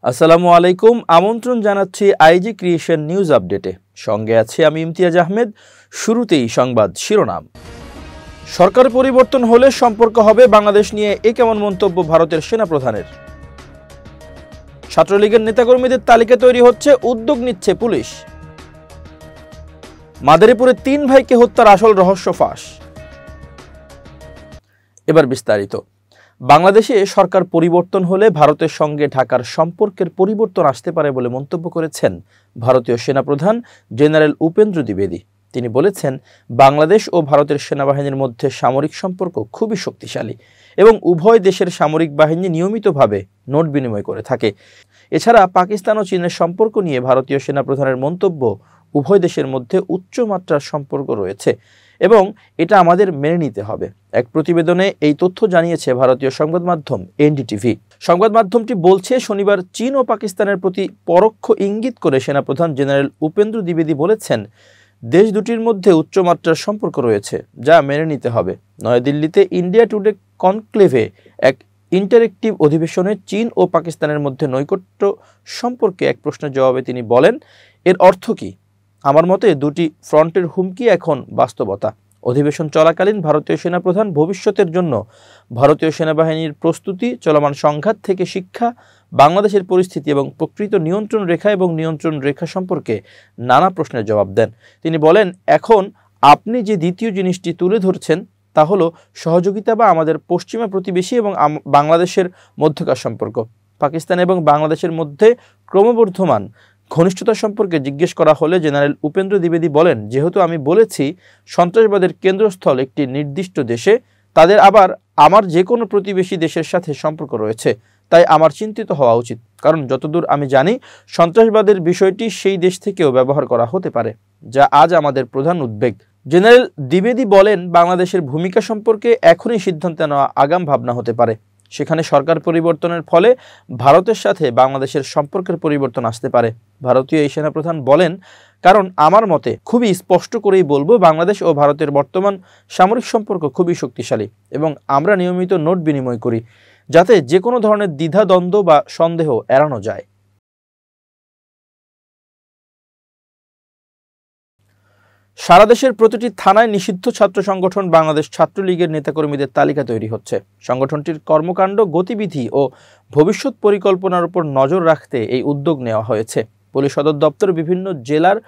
আসসালামু আলাইকুম। আমন্ত্রণ জানাচ্ছি আইজি ক্রিয়েশন নিউজ আপডেটে। সঙ্গে আছি আমি ইমতিয়াজ আহমেদ। শুরুতেই সংবাদ শিরোনাম। সরকার পরিবর্তন হলে সম্পর্ক হবে বাংলাদেশ নিয়ে কেমন মন্তব্য ভারতের সেনাপ্রধানের। ছাত্রলীগের নেতাকর্মীদের তালিকা তৈরি হচ্ছে, উদ্যোগ নিচ্ছে পুলিশ। মাদারীপুরে ৩ ভাইকে হত্যার আসল রহস্য ফাঁস। এবার বিস্তারিত। বাংলাদেশে সরকার পরিবর্তন হলে ভারতের সঙ্গে ঢাকার সম্পর্কের পরিবর্তন আসতে পারে বলে মন্তব্য করেছেন ভারতীয় সেনাপ্রধান জেনারেল উপেন্দ্র দ্বিবেদী। তিনি বলেছেন, বাংলাদেশ ও ভারতের সেনাবাহিনীর মধ্যে সামরিক সম্পর্ক খুবই শক্তিশালী এবং উভয় দেশের সামরিক বাহিনী নিয়মিতভাবে নোট বিনিময় করে থাকে। এছাড়া পাকিস্তান ও চীনের সম্পর্ক নিয়ে ভারতীয় সেনাপ্রধানের মন্তব্য, উভয় দেশের মধ্যে উচ্চমাত্রার সম্পর্ক রয়েছে এবং এটা আমাদের মেনে নিতে হবে। এক প্রতিবেদনে এই তথ্য জানিয়েছে ভারতীয় সংবাদ মাধ্যম এনডিটিভি। সংবাদ মাধ্যমটি বলছে, শনিবার চীন ও পাকিস্তানের প্রতি পরোক্ষ ইঙ্গিত করে সেনাপ্রধান জেনারেল উপেন্দ্র দ্বিবেদী বলেছেন, দেশ দুটির মধ্যে উচ্চমাত্রার সম্পর্ক রয়েছে যা মেনে নিতে হবে। নয়াদিল্লিতে ইন্ডিয়া টুডে কনক্লেভে এক ইন্টারেক্টিভ অধিবেশনে চীন ও পাকিস্তানের মধ্যে নৈকট্য সম্পর্কে এক প্রশ্নের জবাবে তিনি বলেন, এর অর্থ কি? আমার মতে দুটি ফ্রন্টের হুমকি এখন বাস্তবতা। অধিবেশন চলাকালীন ভারতীয় সেনাপ্রধান ভবিষ্যতের জন্য ভারতীয় সেনাবাহিনীর প্রস্তুতি, চলমান সংঘাত থেকে শিক্ষা, বাংলাদেশের পরিস্থিতি এবং প্রকৃত নিয়ন্ত্রণ রেখা এবং নিয়ন্ত্রণ রেখা সম্পর্কে নানা প্রশ্নের জবাব দেন। তিনি বলেন, এখন আপনি যে দ্বিতীয় জিনিসটি তুলে ধরছেন তা হলো সহযোগিতা বা আমাদের পশ্চিমা প্রতিবেশী এবং বাংলাদেশের মধ্যকার সম্পর্ক। পাকিস্তান এবং বাংলাদেশের মধ্যে ক্রমবর্ধমান ঘনিষ্ঠতা সম্পর্কে জিজ্ঞেস করা হলে জেনারেল উপেন্দ্র দ্বিবেদী বলেন, যেহেতু আমি বলেছি সন্ত্রাসবাদের কেন্দ্রস্থল একটি নির্দিষ্ট দেশে, তাদের আবার আমার যে কোনো প্রতিবেশী দেশের সাথে সম্পর্ক রয়েছে, তাই আমার চিন্তিত হওয়া উচিত, কারণ যতদূর আমি জানি সন্ত্রাসবাদের বিষয়টি সেই দেশ থেকেও ব্যবহার করা হতে পারে, যা আজ আমাদের প্রধান উদ্বেগ। জেনারেল দ্বিবেদী বলেন, বাংলাদেশের ভূমিকা সম্পর্কে এখনই সিদ্ধান্ত নেওয়া আগাম ভাবনা হতে পারে। সেখানে সরকার পরিবর্তনের ফলে ভারতের সাথে বাংলাদেশের সম্পর্কের পরিবর্তন আসতে পারে। ভারতীয় এই সেনাপ্রধান বলেন, কারণ আমার মতে খুবই স্পষ্ট করেই বলবো, বাংলাদেশ ও ভারতের বর্তমান সামরিক সম্পর্ক খুবই শক্তিশালী এবং আমরা নিয়মিত নোট বিনিময় করি, যাতে যে কোনো ধরনের দ্বিধা, দ্বন্দ্ব বা সন্দেহ এড়ানো যায়। সারা দেশের প্রতিটি থানায় নিষিদ্ধ ছাত্র সংগঠন বাংলাদেশ ছাত্রলীগের নেতাকর্মীদের তালিকা তৈরি হচ্ছে। সংগঠনটির কর্মকাণ্ড, গতিবিধি ও ভবিষ্যৎ পরিকল্পনার উপর নজর রাখতে এই উদ্যোগ নেওয়া হয়েছে। পুলিশ সদর দপ্তর বিভিন্ন জেলার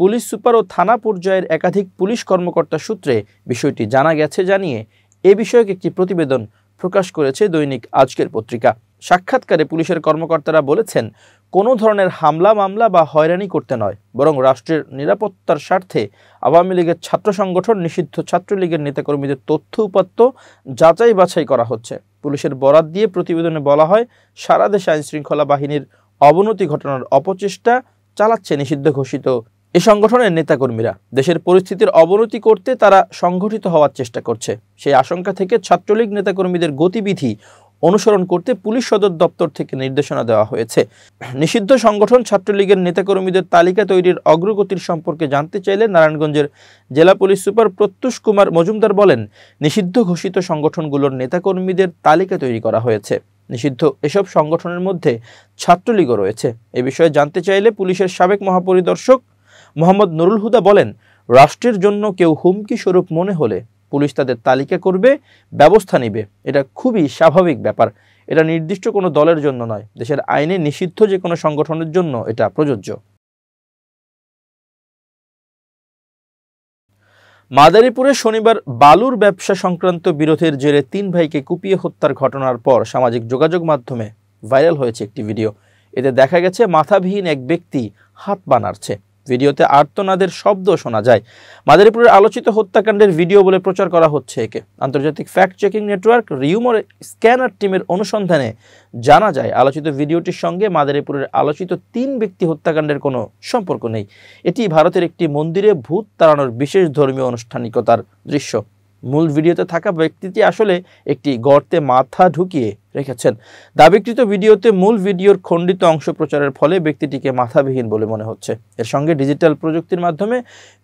পুলিশ সুপার ও থানা পর্যায়ের একাধিক পুলিশ কর্মকর্তা সূত্রে বিষয়টি জানা গেছে জানিয়ে এ বিষয়ক একটি প্রতিবেদন প্রকাশ করেছে দৈনিক আজকের পত্রিকা। সাক্ষাৎকারে পুলিশের কর্মকর্তারা বলেছেন, কোনো ধরনের হামলা, মামলা বা হয়রানি করতে নয়, বরং রাষ্ট্রের নিরাপত্তার স্বার্থে আওয়ামী লীগের ছাত্র সংগঠন নিষিদ্ধ ছাত্রলীগের নেতাকর্মীদের তথ্য উপাত্ত যাচাই বাছাই করা হচ্ছে। পুলিশের বরাত দিয়ে প্রতিবেদনে বলা হয়, সারা দেশে আইনশৃঙ্খলা বাহিনীর অবনতি ঘটানোর অপচেষ্টা চালাচ্ছে নিষিদ্ধ ঘোষিত এ সংগঠনের নেতাকর্মীরা। দেশের পরিস্থিতির অবনতি করতে তারা সংগঠিত হওয়ার চেষ্টা করছে। সেই আশঙ্কা থেকে ছাত্রলীগ নেতাকর্মীদের গতিবিধি অনুসরণ করতে পুলিশ সদর দপ্তর থেকে নির্দেশনা দেওয়া হয়েছে। নিষিদ্ধ সংগঠন ছাত্রলীগের নেতাকর্মীদের তালিকা তৈরির অগ্রগতির সম্পর্কে জানতে চাইলে নারায়ণগঞ্জের জেলা পুলিশ সুপার প্রত্যুষ কুমার মজুমদার বলেন, নিষিদ্ধ ঘোষিত সংগঠনগুলোর নেতাকর্মীদের তালিকা তৈরি করা হয়েছে। নিষিদ্ধ এসব সংগঠনের মধ্যে ছাত্রলীগও রয়েছে। এ বিষয়ে জানতে চাইলে পুলিশের সাবেক মহাপরিদর্শক মোহাম্মদ নুরুল হুদা বলেন, রাষ্ট্রের জন্য কেউ হুমকি স্বরূপ মনে হলে পুলিশ তাদের তালিকা করবে, ব্যবস্থা নেবে। এটা খুবই স্বাভাবিক ব্যাপার। এটা নির্দিষ্ট কোনো দলের জন্য নয়, দেশের আইনে নিষিদ্ধ যে কোনো সংগঠনের জন্য এটা প্রযোজ্য। মাদারীপুরে শনিবার বালুর ব্যবসা সংক্রান্ত বিরোধের জেরে 3 ভাইকে কুপিয়ে হত্যার ঘটনার পর সামাজিক যোগাযোগ মাধ্যমে ভাইরাল হয়েছে একটি ভিডিও। এতে দেখা গেছে মাথাবিহীন এক ব্যক্তি হাত পা নাড়ছে। ভিডিওতে আর্তনাদের শব্দ শোনা যায়। মাদারীপুরের আলোচিত হত্যাকাণ্ডের ভিডিও বলে প্রচার করা হচ্ছে একে। আন্তর্জাতিক fact checking network rumour scanner টিমের অনুসন্ধানে জানা যায়, আলোচিত ভিডিওটির সঙ্গে মাদারীপুরের আলোচিত 3 ব্যক্তি হত্যাকাণ্ডের কোনো সম্পর্ক নেই। এটি ভারতের একটি মন্দিরে ভূত তাড়ানোর বিশেষ ধর্মীয় আনুষ্ঠানিকতার দৃশ্য। মূল ভিডিওতে থাকা ব্যক্তিটি আসলে একটি গর্তে মাথা ঢুকিয়ে রেখেছেন। দাবিকৃত ভিডিওতে মূল ভিডিওর খণ্ডিত অংশ প্রচারের ফলে ব্যক্তিটিকে মাথাবিহীন বলে মনে হচ্ছে। এর সঙ্গে ডিজিটাল প্রযুক্তির মাধ্যমে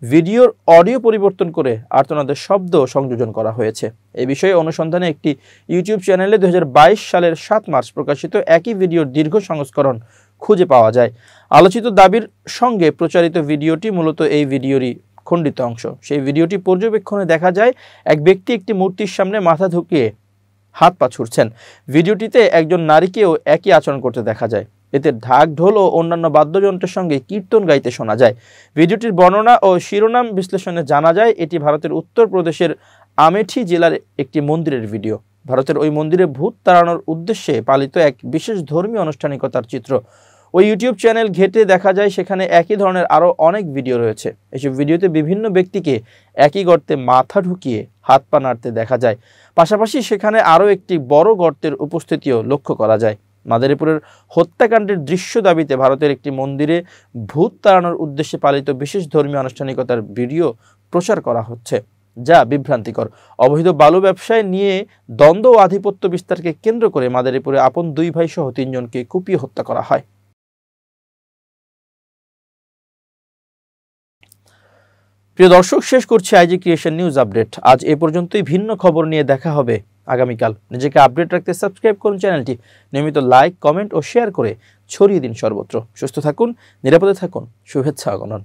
ভিডিওর অডিও পরিবর্তন করে আর্তনাদের শব্দ সংযোজন করা হয়েছে। এই বিষয়ে অনুসন্ধানে একটি ইউটিউব চ্যানেলে 2022 সালের 7 মার্চ প্রকাশিত একই ভিডিওর দীর্ঘ সংস্করণ খুঁজে পাওয়া যায়। আলোচিত দাবির সঙ্গে প্রচারিত ভিডিওটি মূলত এই ভিডিওরই খণ্ডিত অংশ। সেই ভিডিওটি পর্যবেক্ষণে দেখা যায় এক ব্যক্তি একটি মূর্তির সামনে মাথা ঢুকিয়ে হাত পা ছুড়ছেন। ভিডিওটিতে একজন নারীকেও একই আচরণ করতে দেখা যায়। এতে ঢাক, ঢোল ও অন্যান্য বাদ্যযন্ত্রের সঙ্গে কীর্তন গাইতে শোনা যায়। ভিডিওটির বর্ণনা ও শিরোনাম বিশ্লেষণে জানা যায় এটি ভারতের উত্তরপ্রদেশের আমেঠি জেলার একটি মন্দিরের ভিডিও। ভারতের ওই মন্দিরে ভূত তাড়ানোর উদ্দেশ্যে পালিত এক বিশেষ ধর্মীয় আনুষ্ঠানিকতার চিত্র। ওই ইউটিউব চ্যানেল ঘেঁটে দেখা যায় সেখানে একই ধরনের আরও অনেক ভিডিও রয়েছে। এসব ভিডিওতে বিভিন্ন ব্যক্তিকে একই গর্তে মাথা ঢুকিয়ে হাত পা নাড়তে দেখা যায়। পাশাপাশি সেখানে আরও একটি বড় গর্তের উপস্থিতিও লক্ষ্য করা যায়। মাদারীপুরের হত্যাকাণ্ডের দৃশ্য দাবিতে ভারতের একটি মন্দিরে ভূত তাড়ানোর উদ্দেশ্যে পালিত বিশেষ ধর্মীয় আনুষ্ঠানিকতার ভিডিও প্রচার করা হচ্ছে, যা বিভ্রান্তিকর। অবৈধ বালু ব্যবসায় নিয়ে দ্বন্দ্ব ও আধিপত্য বিস্তারকে কেন্দ্র করে মাদারীপুরে আপন 2 ভাই সহ 3 জনকে কুপিয়ে হত্যা করা হয়। প্রিয় দর্শক, শেষ করছি আইজি ক্রিয়েশন নিউজ আপডেট। আজ এ পর্যন্তই। ভিন্ন খবর নিয়ে দেখা হবে আগামীকাল। নিজেকে আপডেট রাখতে সাবস্ক্রাইব করুন চ্যানেলটি। নিয়মিত লাইক, কমেন্ট ও শেয়ার করে ছড়িয়ে দিন সর্বত্র। সুস্থ থাকুন, নিরাপদে থাকুন। শুভেচ্ছা অগণন।